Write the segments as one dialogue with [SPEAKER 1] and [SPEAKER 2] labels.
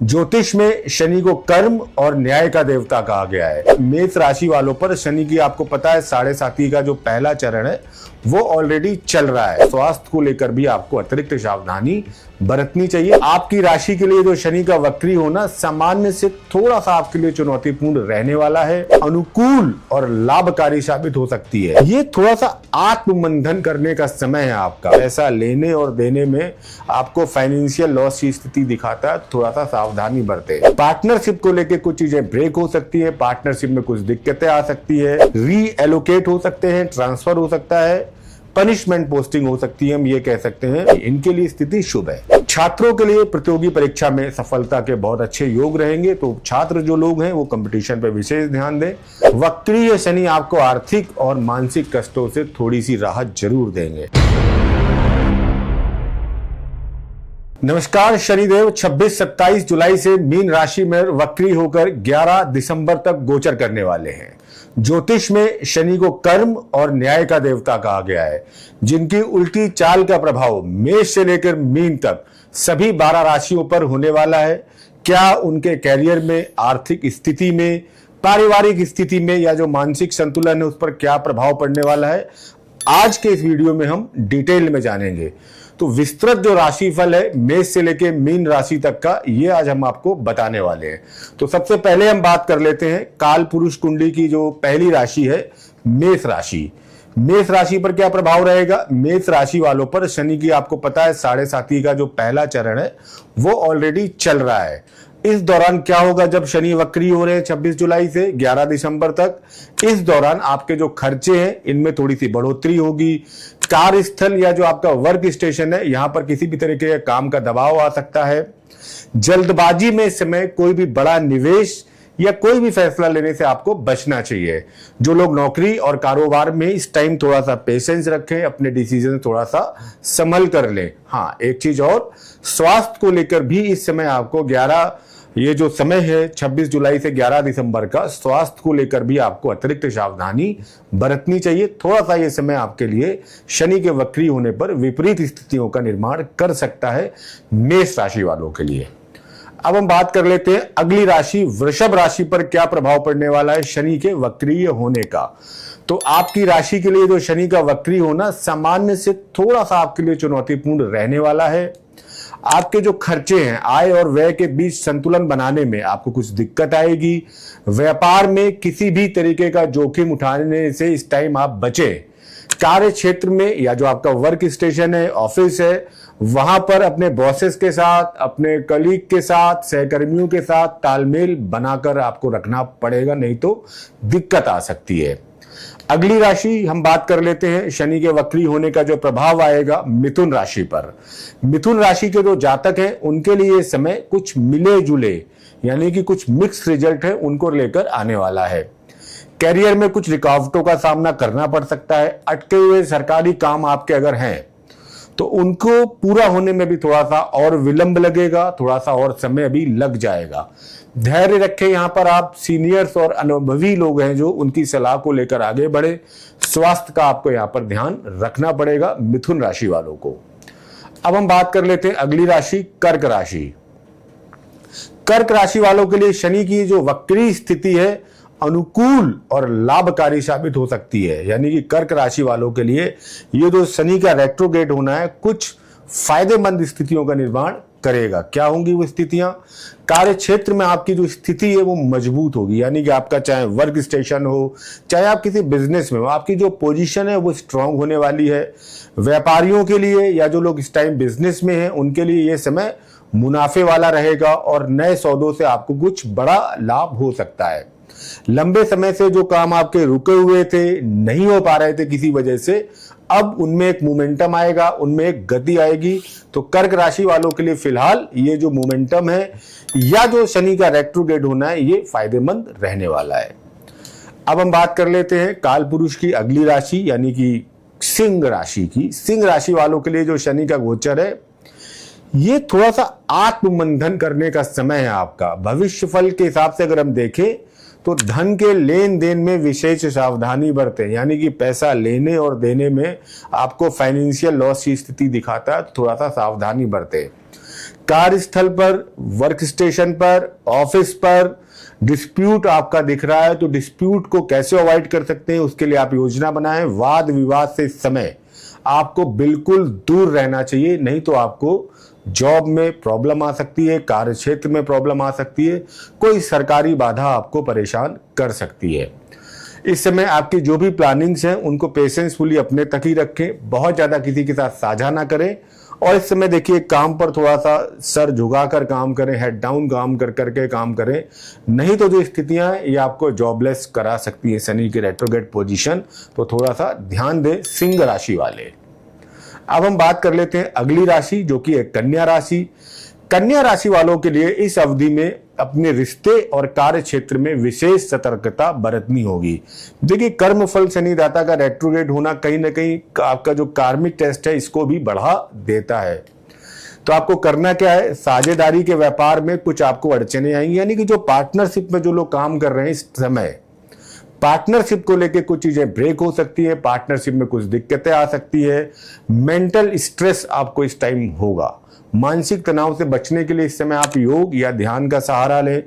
[SPEAKER 1] ज्योतिष में शनि को कर्म और न्याय का देवता कहा गया है। मेष राशि वालों पर शनि की आपको पता है 7.5 का जो पहला चरण है वो ऑलरेडी चल रहा है। स्वास्थ्य को लेकर भी आपको अतिरिक्त सावधानी बरतनी चाहिए। आपकी राशि के लिए जो शनि का वक्री होना सामान्य से थोड़ा सा आपके लिए चुनौतीपूर्ण रहने वाला है। अनुकूल और लाभकारी साबित हो सकती है। ये थोड़ा सा आत्ममंथन करने का समय है आपका। पैसा लेने और देने में आपको फाइनेंशियल लॉस की स्थिति दिखाता है, थोड़ा सा सावधानी बरते। पार्टनरशिप को लेकर कुछ चीजें ब्रेक हो सकती है, पार्टनरशिप में कुछ दिक्कतें आ सकती है, रीएलोकेट हो सकते हैं, ट्रांसफर हो सकता है, पनिशमेंट पोस्टिंग हो सकती है। हम ये कह सकते हैं इनके लिए स्थिति शुभ है। छात्रों के लिए प्रतियोगी परीक्षा में सफलता के बहुत अच्छे योग रहेंगे, तो छात्र जो लोग हैं वो कंपटीशन पर विशेष ध्यान दें। वक्रीय शनि आपको आर्थिक और मानसिक कष्टों से थोड़ी सी राहत जरूर देंगे। नमस्कार, शनिदेव 26-27 जुलाई से मीन राशि में वक्री होकर 11 दिसंबर तक गोचर करने वाले हैं। ज्योतिष में शनि को कर्म और न्याय का देवता कहा गया है, जिनकी उल्टी चाल का प्रभाव मेष से लेकर मीन तक सभी 12 राशियों पर होने वाला है। क्या उनके कैरियर में, आर्थिक स्थिति में, पारिवारिक स्थिति में या जो मानसिक संतुलन है उस पर क्या प्रभाव पड़ने वाला है, आज के इस वीडियो में हम डिटेल में जानेंगे। तो विस्तृत जो राशिफल है मेष से लेके मीन राशि तक का, ये आज हम आपको बताने वाले हैं। तो सबसे पहले हम बात कर लेते हैं काल पुरुष कुंडली की जो पहली राशि है मेष राशि। मेष राशि पर क्या प्रभाव रहेगा? मेष राशि वालों पर शनि की आपको पता है 7.5 का जो पहला चरण है वो ऑलरेडी चल रहा है। इस दौरान क्या होगा जब शनि वक्री हो रहे हैं 26 जुलाई से 11 दिसंबर तक? इस दौरान आपके जो खर्चे हैं इनमें थोड़ी सी बढ़ोतरी होगी। कार्यस्थल या जो आपका वर्क स्टेशन है यहां पर किसी भी तरीके के काम का दबाव आ सकता है। जल्दबाजी में इस समय कोई भी बड़ा निवेश या कोई भी फैसला लेने से आपको बचना चाहिए। जो लोग नौकरी और कारोबार में इस टाइम थोड़ा सा पेशेंस रखें, अपने डिसीजन थोड़ा सा संभल कर लें। हाँ, एक चीज और, स्वास्थ्य को लेकर भी इस समय आपको ये जो समय है 26 जुलाई से 11 दिसंबर का, स्वास्थ्य को लेकर भी आपको अतिरिक्त सावधानी बरतनी चाहिए। थोड़ा सा ये समय आपके लिए शनि के वक्री होने पर विपरीत स्थितियों का निर्माण कर सकता है मेष राशि वालों के लिए। अब हम बात कर लेते हैं अगली राशि वृषभ राशि पर क्या प्रभाव पड़ने वाला है शनि के वक्रीय होने का। तो आपकी राशि के लिए जो शनि का वक्री होना सामान्य से थोड़ा सा आपके लिए चुनौतीपूर्ण रहने वाला है। आपके जो खर्चे हैं, आय और व्यय के बीच संतुलन बनाने में आपको कुछ दिक्कत आएगी। व्यापार में किसी भी तरीके का जोखिम उठाने से इस टाइम आप बचें। कार्य क्षेत्र में या जो आपका वर्क स्टेशन है, ऑफिस है, वहां पर अपने बॉसेस के साथ, अपने कलीग के साथ, सहकर्मियों के साथ तालमेल बनाकर आपको रखना पड़ेगा, नहीं तो दिक्कत आ सकती है। अगली राशि हम बात कर लेते हैं शनि के वक्री होने का जो प्रभाव आएगा मिथुन राशि पर। मिथुन राशि के जो जातक हैं उनके लिए समय कुछ मिले जुले यानी कि कुछ मिक्स रिजल्ट है उनको लेकर आने वाला है। कैरियर में कुछ रुकावटों का सामना करना पड़ सकता है। अटके हुए सरकारी काम आपके अगर हैं तो उनको पूरा होने में भी थोड़ा सा और विलंब लगेगा, थोड़ा सा और समय भी लग जाएगा। धैर्य रखें, यहां पर आप सीनियर्स और अनुभवी लोग हैं जो उनकी सलाह को लेकर आगे बढ़े। स्वास्थ्य का आपको यहां पर ध्यान रखना पड़ेगा मिथुन राशि वालों को। अब हम बात कर लेते हैं अगली राशि कर्क राशि। कर्क राशि वालों के लिए शनि की जो वक्री स्थिति है अनुकूल और लाभकारी साबित हो सकती है। यानी कि कर्क राशि वालों के लिए ये जो शनि का रेट्रोग्रेड होना है कुछ फायदेमंद स्थितियों का निर्माण करेगा। क्या होंगी वो स्थितियां? कार्य क्षेत्र में आपकी जो स्थिति है वो मजबूत होगी, यानी कि आपका चाहे वर्क स्टेशन हो, चाहे आप किसी बिजनेस में हो, आपकी जो पोजीशन है वो स्ट्रांग होने वाली है। व्यापारियों के लिए या जो लोग इस टाइम बिजनेस में हैं उनके लिए ये समय मुनाफे वाला रहेगा और नए सौदों से आपको कुछ बड़ा लाभ हो सकता है। लंबे समय से जो काम आपके रुके हुए थे, नहीं हो पा रहे थे किसी वजह से, अब उनमें एक मोमेंटम आएगा, उनमें एक गति आएगी। तो कर्क राशि वालों के लिए फिलहाल ये जो मोमेंटम है या जो शनि का रेट्रोग्रेड होना है ये फायदेमंद रहने वाला है। अब हम बात कर लेते हैं काल पुरुष की अगली राशि यानी कि सिंह राशि की। सिंह राशि वालों के लिए जो शनि का गोचर है ये थोड़ा सा आत्ममंथन करने का समय है आपका। भविष्य फल के हिसाब से अगर हम देखें तो धन के लेन देन में विशेष सावधानी बरतें, यानी कि पैसा लेने और देने में आपको फाइनेंशियल लॉस की स्थिति दिखाता है, थोड़ा सा सावधानी बरतें। कार्यस्थल पर, वर्क स्टेशन पर, ऑफिस पर डिस्प्यूट आपका दिख रहा है तो डिस्प्यूट को कैसे अवॉइड कर सकते हैं उसके लिए आप योजना बनाएं। वाद विवाद से इस समय आपको बिल्कुल दूर रहना चाहिए, नहीं तो आपको जॉब में प्रॉब्लम आ सकती है, कार्य क्षेत्र में प्रॉब्लम आ सकती है, कोई सरकारी बाधा आपको परेशान कर सकती है। इस समय आपकी जो भी प्लानिंग्स हैं उनको पेशेंसफुली अपने तक ही रखें, बहुत ज्यादा किसी के साथ साझा ना करें। और इस समय देखिए काम पर थोड़ा सा सर झुकाकर काम करें, हेड डाउन काम कर करके काम करें, नहीं तो जो स्थितियां हैं ये आपको जॉबलेस करा सकती है शनि की रेट्रोग्रेड पोजीशन, तो थोड़ा सा ध्यान दें सिंह राशि वाले। अब हम बात कर लेते हैं अगली राशि जो कि है कन्या राशि। कन्या राशि वालों के लिए इस अवधि में अपने रिश्ते और कार्य क्षेत्र में विशेष सतर्कता बरतनी होगी। देखिए कर्मफल शनिदाता का रेट्रोग्रेड होना कहीं ना कहीं आपका जो कार्मिक टेस्ट है इसको भी बढ़ा देता है। तो आपको करना क्या है, साझेदारी के व्यापार में कुछ आपको अड़चने आएंगी, यानी कि जो पार्टनरशिप में जो लोग काम कर रहे हैं इस समय पार्टनरशिप को लेके कुछ चीजें ब्रेक हो सकती है, पार्टनरशिप में कुछ दिक्कतें आ सकती है, मेंटल स्ट्रेस आपको इस टाइम होगा। मानसिक तनाव से बचने के लिए इस समय आप योग या ध्यान का सहारा लें।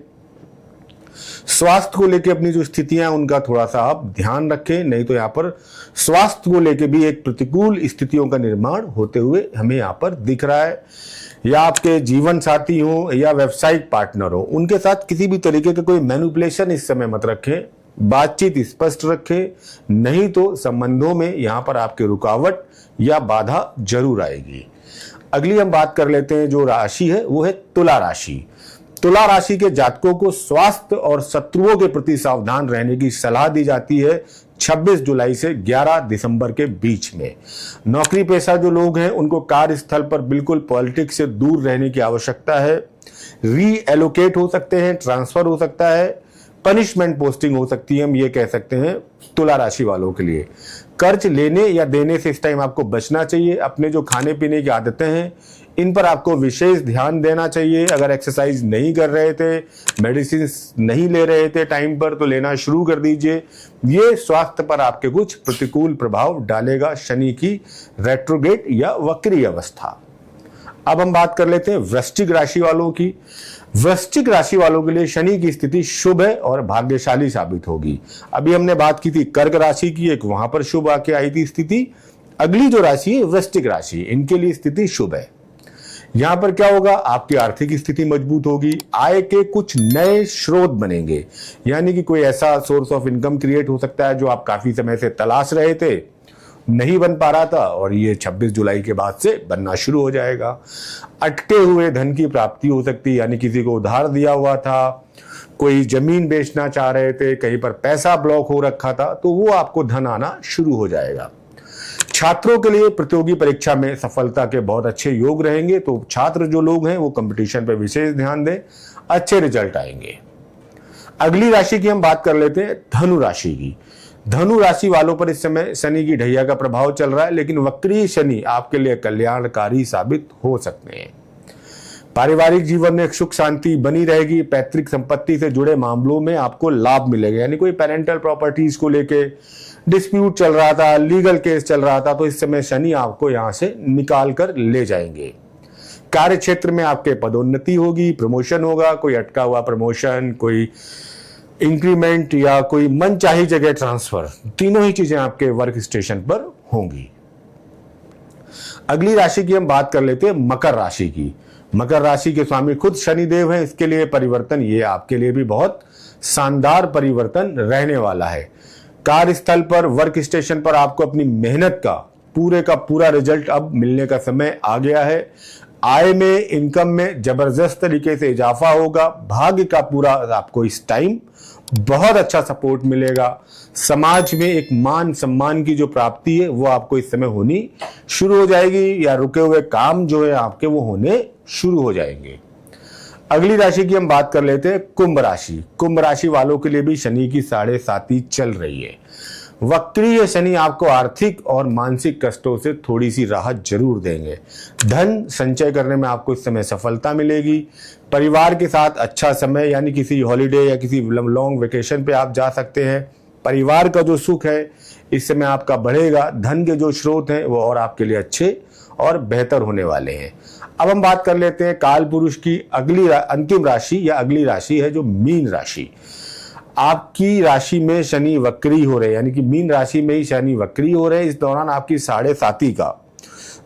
[SPEAKER 1] स्वास्थ्य को लेके अपनी जो स्थितियां उनका थोड़ा सा आप ध्यान रखें, नहीं तो यहाँ पर स्वास्थ्य को लेके भी एक प्रतिकूल स्थितियों का निर्माण होते हुए हमें यहाँ पर दिख रहा है। या आपके जीवन साथी हो या व्यावसायिक पार्टनर हो, उनके साथ किसी भी तरीके का कोई मैनिपुलेशन इस समय मत रखें, बातचीत स्पष्ट रखें, नहीं तो संबंधों में यहां पर आपके रुकावट या बाधा जरूर आएगी। अगली हम बात कर लेते हैं जो राशि है वो है तुला राशि। तुला राशि के जातकों को स्वास्थ्य और शत्रुओं के प्रति सावधान रहने की सलाह दी जाती है 26 जुलाई से 11 दिसंबर के बीच में। नौकरी पेशा जो लोग हैं उनको कार्यस्थल पर बिल्कुल पॉलिटिक्स से दूर रहने की आवश्यकता है। रीएलोकेट हो सकते हैं, ट्रांसफर हो सकता है, पनिशमेंट पोस्टिंग हो सकती है, हम ये कह सकते हैं तुला राशि वालों के लिए। कर्ज लेने या देने से इस टाइम आपको बचना चाहिए। अपने जो खाने पीने की आदतें हैं इन पर आपको विशेष ध्यान देना चाहिए। अगर एक्सरसाइज नहीं कर रहे थे, मेडिसिन नहीं ले रहे थे टाइम पर, तो लेना शुरू कर दीजिए। ये स्वास्थ्य पर आपके कुछ प्रतिकूल प्रभाव डालेगा शनि की रेट्रोग्रेड या वक्री अवस्था। अब हम बात कर लेते हैं वृश्चिक राशि वालों की। वृश्चिक राशि वालों के लिए शनि की स्थिति शुभ है और भाग्यशाली साबित होगी। अभी हमने बात की थी कर्क राशि की, एक वहां पर शुभ आके आई थी स्थिति। अगली जो राशि है वृश्चिक राशि, इनके लिए स्थिति शुभ है। यहां पर क्या होगा, आपकी आर्थिक स्थिति मजबूत होगी, आय के कुछ नए स्रोत बनेंगे, यानी कि कोई ऐसा सोर्स ऑफ इनकम क्रिएट हो सकता है जो आप काफी समय से तलाश रहे थे, नहीं बन पा रहा था, और ये 26 जुलाई के बाद से बनना शुरू हो जाएगा। अटके हुए धन की प्राप्ति हो सकती है, यानी किसी को उधार दिया हुआ था, कोई जमीन बेचना चाह रहे थे, कहीं पर पैसा ब्लॉक हो रखा था, तो वो आपको धन आना शुरू हो जाएगा। छात्रों के लिए प्रतियोगी परीक्षा में सफलता के बहुत अच्छे योग रहेंगे, तो छात्र जो लोग हैं वो कंपटीशन पर विशेष ध्यान दें, अच्छे रिजल्ट आएंगे। अगली राशि की हम बात कर लेते हैं धनु राशि की। धनु राशि वालों पर इस समय शनि की ढैया का प्रभाव चल रहा है, लेकिन वक्री शनि आपके लिए कल्याणकारी साबित हो सकते हैं। पारिवारिक जीवन में एक सुख शांति बनी रहेगी। पैतृक संपत्ति से जुड़े मामलों में आपको लाभ मिलेगा, यानी कोई पेरेंटल प्रॉपर्टीज को लेके डिस्प्यूट चल रहा था, लीगल केस चल रहा था, तो इस समय शनि आपको यहां से निकाल कर ले जाएंगे। कार्य क्षेत्र में आपके पदोन्नति होगी, प्रमोशन होगा, कोई अटका हुआ प्रमोशन, कोई इंक्रीमेंट या कोई मनचाही जगह ट्रांसफर, तीनों ही चीजें आपके वर्क स्टेशन पर होंगी। अगली राशि की हम बात कर लेते हैं मकर राशि की। मकर राशि के स्वामी खुद शनिदेव हैं, इसके लिए परिवर्तन ये आपके लिए भी बहुत शानदार परिवर्तन रहने वाला है। कार्यस्थल पर, वर्क स्टेशन पर आपको अपनी मेहनत का पूरा रिजल्ट अब मिलने का समय आ गया है। आय में, इनकम में जबरदस्त तरीके से इजाफा होगा। भाग्य का पूरा आपको इस टाइम बहुत अच्छा सपोर्ट मिलेगा। समाज में एक मान सम्मान की जो प्राप्ति है वो आपको इस समय होनी शुरू हो जाएगी, या रुके हुए काम जो है आपके वो होने शुरू हो जाएंगे। अगली राशि की हम बात कर लेते हैं कुंभ राशि। कुंभ राशि वालों के लिए भी शनि की 7.5 चल रही है। वक्रीय शनि आपको आर्थिक और मानसिक कष्टों से थोड़ी सी राहत जरूर देंगे। धन संचय करने में आपको इस समय सफलता मिलेगी। परिवार के साथ अच्छा समय, यानी किसी हॉलिडे या किसी लॉन्ग वेकेशन पे आप जा सकते हैं। परिवार का जो सुख है इस समय आपका बढ़ेगा। धन के जो स्रोत हैं वो और आपके लिए अच्छे और बेहतर होने वाले हैं। अब हम बात कर लेते हैं काल पुरुष की अंतिम राशि या अगली राशि है जो मीन राशि। आपकी राशि में शनि वक्री हो रहे हैं, यानी कि मीन राशि में ही शनि वक्री हो रहे हैं। इस दौरान आपकी 7.5 का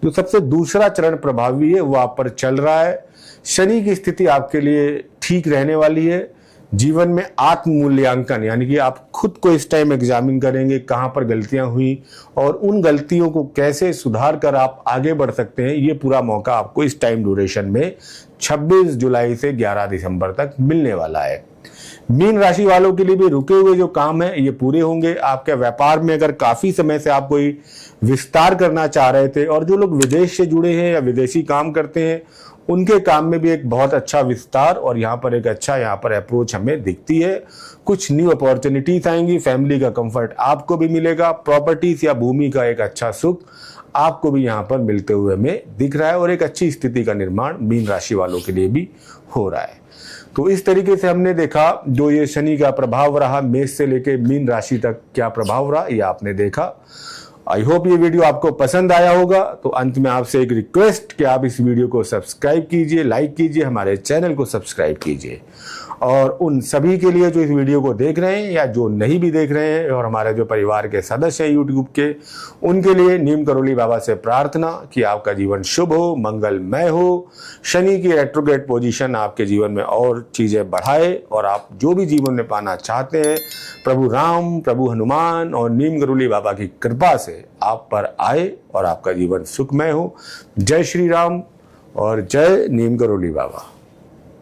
[SPEAKER 1] जो सबसे दूसरा चरण प्रभावी है वो आप पर चल रहा है। शनि की स्थिति आपके लिए ठीक रहने वाली है। जीवन में आत्म मूल्यांकन, यानी कि आप खुद को इस टाइम एग्जामिन करेंगे कहाँ पर गलतियां हुई और उन गलतियों को कैसे सुधार कर आप आगे बढ़ सकते हैं। ये पूरा मौका आपको इस टाइम ड्यूरेशन में 26 जुलाई से 11 दिसंबर तक मिलने वाला है। मीन राशि वालों के लिए भी रुके हुए जो काम है ये पूरे होंगे। आपके व्यापार में अगर काफी समय से आप कोई विस्तार करना चाह रहे थे और जो लोग विदेश से जुड़े हैं या विदेशी काम करते हैं उनके काम में भी एक बहुत अच्छा विस्तार और यहाँ पर एक अच्छा अप्रोच हमें दिखती है। कुछ न्यू अपॉर्चुनिटीज आएंगी, फैमिली का कंफर्ट आपको भी मिलेगा, प्रॉपर्टीज या भूमि का एक अच्छा सुख आपको भी यहाँ पर मिलते हुए हमें दिख रहा है और एक अच्छी स्थिति का निर्माण मीन राशि वालों के लिए भी हो रहा है। तो इस तरीके से हमने देखा जो ये शनि का प्रभाव रहा, मेष से लेके मीन राशि तक क्या प्रभाव रहा ये आपने देखा। आई होप ये वीडियो आपको पसंद आया होगा। तो अंत में आपसे एक रिक्वेस्ट कि आप इस वीडियो को सब्सक्राइब कीजिए, लाइक कीजिए, हमारे चैनल को सब्सक्राइब कीजिए। और उन सभी के लिए जो इस वीडियो को देख रहे हैं या जो नहीं भी देख रहे हैं और हमारे जो परिवार के सदस्य हैं यूट्यूब के, उनके लिए नीम करोली बाबा से प्रार्थना कि आपका जीवन शुभ हो, मंगलमय हो। शनि की रेट्रोग्रेड पोजीशन आपके जीवन में और चीज़ें बढ़ाए और आप जो भी जीवन में पाना चाहते हैं प्रभु राम, प्रभु हनुमान और नीम करोली बाबा की कृपा से आप पर आए और आपका जीवन सुखमय हो। जय श्री राम और जय नीम करोली बाबा।